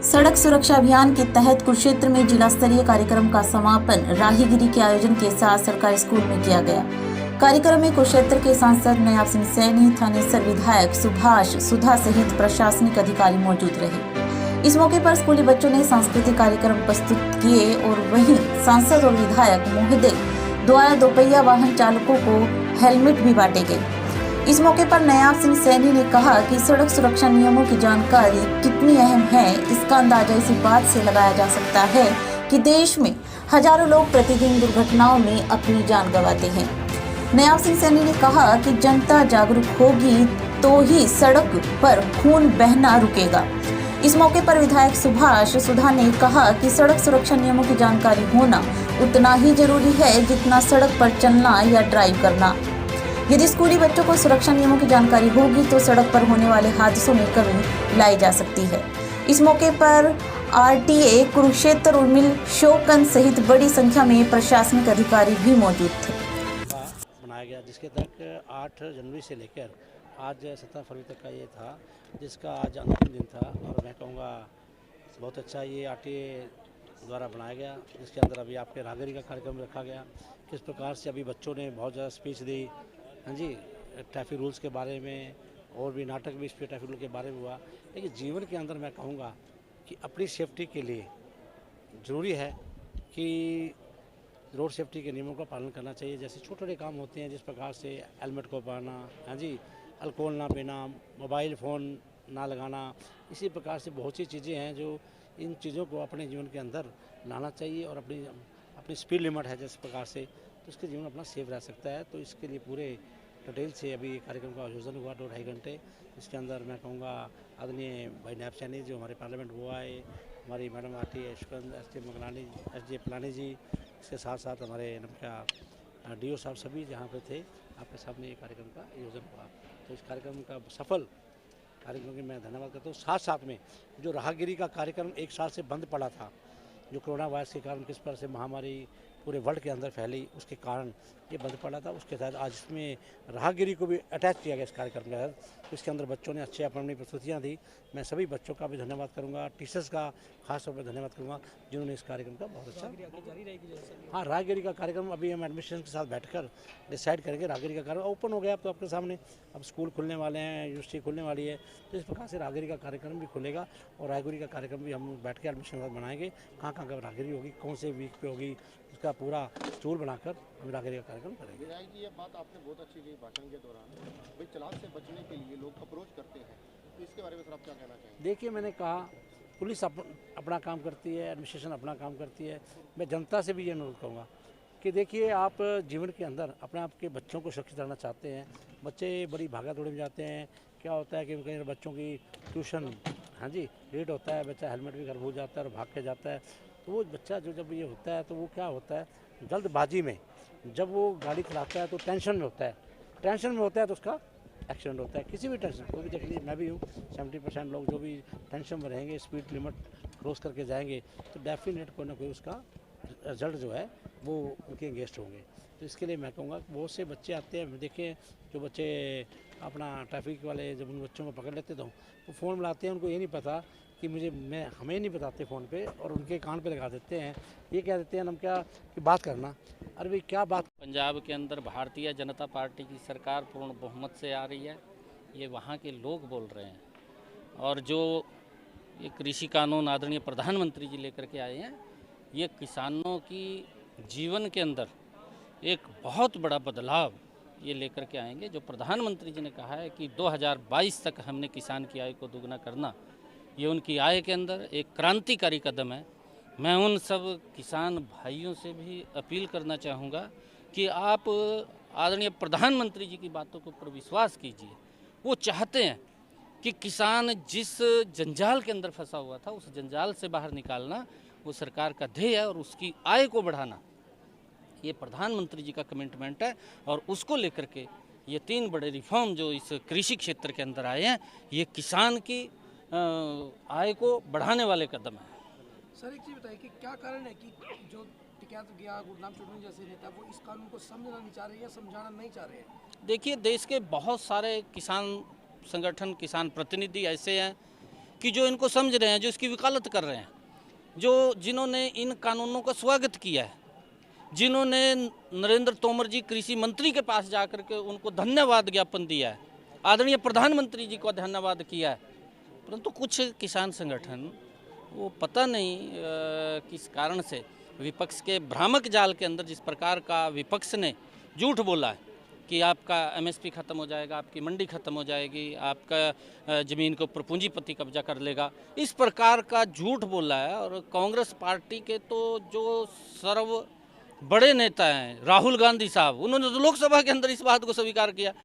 सड़क सुरक्षा अभियान के तहत कुरुक्षेत्र में जिला स्तरीय कार्यक्रम का समापन राहीगिरी के आयोजन के साथ सरकारी स्कूल में किया गया। कार्यक्रम में कुरुक्षेत्र के सांसद नयाब सिंह सैनी, थानेसर विधायक सुभाष सुधा सहित प्रशासनिक अधिकारी मौजूद रहे। इस मौके पर स्कूली बच्चों ने सांस्कृतिक कार्यक्रम प्रस्तुत किए और वहीं सांसद और विधायक महोदय द्वारा दोपहिया वाहन चालकों को हेलमेट भी बांटे गए। इस मौके पर नयाब सिंह सैनी ने कहा कि सड़क सुरक्षा नियमों की जानकारी कितनी अहम है, इसका अंदाजा इसी बात से लगाया जा सकता है कि देश में हजारों लोग प्रतिदिन दुर्घटनाओं में अपनी जान गंवाते हैं। नयाब सिंह सैनी ने कहा कि जनता जागरूक होगी तो ही सड़क पर खून बहना रुकेगा। इस मौके पर विधायक सुभाष सुधा ने कहा कि सड़क सुरक्षा नियमों की जानकारी होना उतना ही जरूरी है जितना सड़क पर चलना या ड्राइव करना। यदि स्कूली बच्चों को सुरक्षा नियमों की जानकारी होगी तो सड़क पर होने वाले हादसों में कमी लाई जा सकती है। इस मौके पर आरटीए कुरुक्षेत्र उर्मिल शोकन सहित बड़ी संख्या में प्रशासनिक अधिकारी भी मौजूद थे। बनाया गया जिसके तक 8 जनवरी से लेकर आज 17 फरवरी तक का ये था, जिसका आज अंतिम दिन था। और मैं कहूँगा बहुत अच्छा ये आरटीए द्वारा बनाया गया, जिसके अंदर अभी आपके राहगिरी का कार्यक्रम रखा गया। किस प्रकार से अभी बच्चों ने बहुत ज़्यादा स्पीच दी, हाँ जी, ट्रैफिक रूल्स के बारे में, और भी नाटक भी इस पर ट्रैफिक रूल के बारे में हुआ। लेकिन जीवन के अंदर मैं कहूँगा कि अपनी सेफ्टी के लिए ज़रूरी है कि रोड सेफ्टी के नियमों का पालन करना चाहिए। जैसे छोटे छोटे काम होते हैं, जिस प्रकार से हेलमेट को पहनना, हाँ जी, अल्कोहल ना पीना, मोबाइल फ़ोन ना लगाना, इसी प्रकार से बहुत सी चीज़ें हैं जो इन चीज़ों को अपने जीवन के अंदर लाना चाहिए। और अपनी स्पीड लिमिट है जिस प्रकार से, तो उसके जीवन अपना सेफ रह सकता है। तो इसके लिए पूरे डिटेल से अभी कार्यक्रम का आयोजन हुआ 2-2.5 घंटे। इसके अंदर मैं कहूँगा आदरणीय भाई नयाब सैनी जो हमारे पार्लियामेंट हुआ है, हमारी madam RTA S J Palani ji, इसके साथ साथ हमारे नमका डीओ साहब सभी जहाँ पे थे, आपके सामने ये कार्यक्रम का आयोजन हुआ। तो इस कार्यक्रम का सफल कार्यक्रम की मैं धन्यवाद करता हूँ। साथ साथ में जो राहगिरी का कार्यक्रम 1 साल से बंद पड़ा था, जो कोरोना वायरस के कारण किस प्रकार से महामारी पूरे वर्ल्ड के अंदर फैली, उसके कारण ये बंद पड़ा था। उसके तहत आज इसमें राहगिरी को भी अटैच किया गया इस कार्यक्रम के तहत। तो इसके अंदर बच्चों ने अच्छे अपनी प्रस्तुतियाँ दी। मैं सभी बच्चों का भी धन्यवाद करूँगा, टीचर्स का खास तौर पर धन्यवाद करूँगा जिन्होंने इस कार्यक्रम का बहुत अच्छा। हाँ, राहगिरी का कार्यक्रम अभी हम एडमिनिस्ट्रेशन के साथ बैठकर डिसाइड करेंगे। राहगिरी का कार्यक्रम ओपन हो गया अब तो आपके सामने, अब स्कूल खुलने वाले हैं, यूनिवर्सिटी खुलने वाली है, तो इस प्रकार से राहगिरी का कार्यक्रम भी खुलेगा। और राहगिरी का कार्यक्रम भी हम बैठ के एडमिनिस्ट्रेशन के साथ बनाएंगे, कहाँ कहाँ राहगिरी होगी, कौन से वीक पे होगी, उसका पूरा स्टूल बनाकर हम राहगिरी का कार्यक्रम करेंगे। विधायक जी, ये बात आपने बहुत अच्छी की भाषण के दौरान, भाई चालान से बचने के लिए लोग अप्रोच करते हैं, तो इसके बारे में सर आप क्या कहना चाहेंगे? देखिए, मैंने कहा पुलिस अपना काम करती है, एडमिनिस्ट्रेशन अपना काम करती है। मैं जनता से भी ये अनुरोध करूँगा कि देखिए, आप जीवन के अंदर अपने आप के बच्चों को सुरक्षित रहना चाहते हैं। बच्चे बड़ी भागा दौड़ी में जाते हैं, क्या होता है कि कई बच्चों की ट्यूशन, हाँ जी, लेट होता है, बच्चा हेलमेट भी घर भूल जाता है और भाग के जाता है। तो वो बच्चा जो जब ये होता है तो वो क्या होता है, जल्दबाजी में जब वो गाड़ी चलाता है तो टेंशन में होता है तो उसका एक्सीडेंट होता है। किसी भी टेंशन, कोई भी देख लीजिए, मैं भी हूँ, 70% लोग जो भी टेंशन में रहेंगे, स्पीड लिमिट क्रॉस करके जाएंगे, तो डेफिनेट कोई ना कोई उसका रिजल्ट जो है वो उनके अगेंस्ट होंगे। तो इसके लिए मैं कहूँगा बहुत से बच्चे आते हैं, देखें जो बच्चे अपना ट्रैफिक वाले जब उन बच्चों को पकड़ लेते तो वो फ़ोन मिलाते हैं, उनको ये नहीं पता कि हमें नहीं बताते फ़ोन पे, और उनके कान पे लगा देते हैं, ये कह देते हैं हम क्या कि बात करना। अरे भाई क्या बात। पंजाब के अंदर भारतीय जनता पार्टी की सरकार पूर्ण बहुमत से आ रही है, ये वहाँ के लोग बोल रहे हैं। और जो ये कृषि कानून आदरणीय प्रधानमंत्री जी लेकर के आए हैं, ये किसानों की जीवन के अंदर एक बहुत बड़ा बदलाव ये लेकर के आएंगे। जो प्रधानमंत्री जी ने कहा है कि 2022 तक हमने किसान की आय को दोगुना करना, ये उनकी आय के अंदर एक क्रांतिकारी कदम है। मैं उन सब किसान भाइयों से भी अपील करना चाहूँगा कि आप आदरणीय प्रधानमंत्री जी की बातों के ऊपर विश्वास कीजिए। वो चाहते हैं कि किसान जिस जंजाल के अंदर फंसा हुआ था, उस जंजाल से बाहर निकालना वो सरकार का ध्येय है, और उसकी आय को बढ़ाना ये प्रधानमंत्री जी का कमिटमेंट है। और उसको लेकर के ये 3 बड़े रिफॉर्म जो इस कृषि क्षेत्र के अंदर आए हैं, ये किसान की आय को बढ़ाने वाले कदम है। सर, एक चीज़ बताइए कि क्या कारण है कि जो टिकैत गया गुरनाम चौधरी जैसे नेता वो इस कानून को समझना नहीं चाह रहे हैं या समझाना नहीं चाह रहे हैं? देखिए, देश के बहुत सारे किसान संगठन, किसान प्रतिनिधि ऐसे हैं कि जो इनको समझ रहे हैं, जो इसकी वकालत कर रहे हैं, जिन्होंने इन कानूनों का स्वागत किया है, जिन्होंने नरेंद्र तोमर जी कृषि मंत्री के पास जाकर के उनको धन्यवाद ज्ञापन दिया है, आदरणीय प्रधानमंत्री जी को धन्यवाद किया है, परंतु कुछ किसान संगठन वो पता नहीं किस कारण से विपक्ष के भ्रामक जाल के अंदर जिस प्रकार का विपक्ष ने झूठ बोला है कि आपका एमएसपी खत्म हो जाएगा, आपकी मंडी खत्म हो जाएगी, आपका ज़मीन के ऊपर पूंजीपति कब्जा कर लेगा, इस प्रकार का झूठ बोला है। और कांग्रेस पार्टी के तो जो सर्व बड़े नेता हैं राहुल गांधी साहब, उन्होंने तो लोकसभा के अंदर इस बात को स्वीकार किया।